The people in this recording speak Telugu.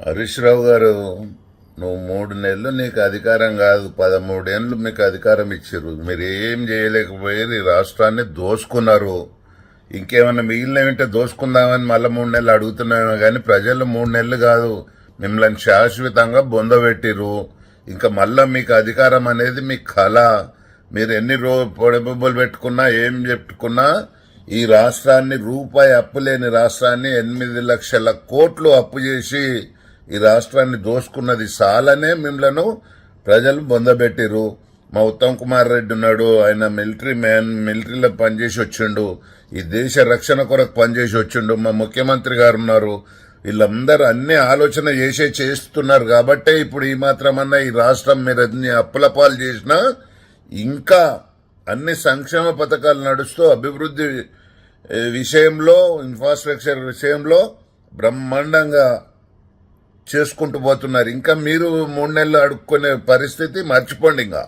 హరీష్ రావు గారు, నువ్వు 3 నెలలు నీకు అధికారం కాదు, 13 ఏళ్ళు మీకు అధికారం ఇచ్చారు. మీరు ఏం చేయలేకపోయారు. ఈ రాష్ట్రాన్ని దోసుకున్నారు. ఇంకేమన్నా మిగిలినవింటే దోసుకుందామని మళ్ళీ 3 నెలలు అడుగుతున్నామో కానీ ప్రజలు 3 నెలలు కాదు మిమ్మల్ని శాశ్వతంగా బొందబెట్టిరు. ఇంకా మళ్ళా మీకు అధికారం అనేది మీ కళ. మీరు ఎన్ని పొడబొబ్బలు పెట్టుకున్నా ఏం చెప్పుకున్నా ఈ రాష్ట్రాన్ని రూపాయి అప్పు లేని రాష్ట్రాన్ని 8 లక్షల కోట్లు అప్పు చేసి ఈ రాష్ట్రాన్ని దోసుకున్నది చాలనే మిమ్మల్ని ప్రజలు బొందబెట్టిరు. మా ఉత్తమ్ కుమార్ రెడ్డి ఉన్నాడు, ఆయన మిలిటరీలో పనిచేసి వచ్చిండు, ఈ దేశ రక్షణ కొరకు పనిచేసి వచ్చిండు. మా ముఖ్యమంత్రి గారు ఉన్నారు. వీళ్ళందరూ అన్ని ఆలోచన చేస్తున్నారు కాబట్టే ఇప్పుడు ఈ మాత్రమన్నా ఈ రాష్ట్రం మీరు అన్ని అప్పుల పాలు చేసినా ఇంకా అన్ని సంక్షేమ పథకాలు నడుస్తూ అభివృద్ధి విషయంలో ఇన్ఫ్రాస్ట్రక్చర్ విషయంలో బ్రహ్మాండంగా చేసుకుంటూ పోతున్నారు. ఇంకా మీరు 3 నెలలు అడుక్కునే పరిస్థితి మర్చిపోండి. ఇంకా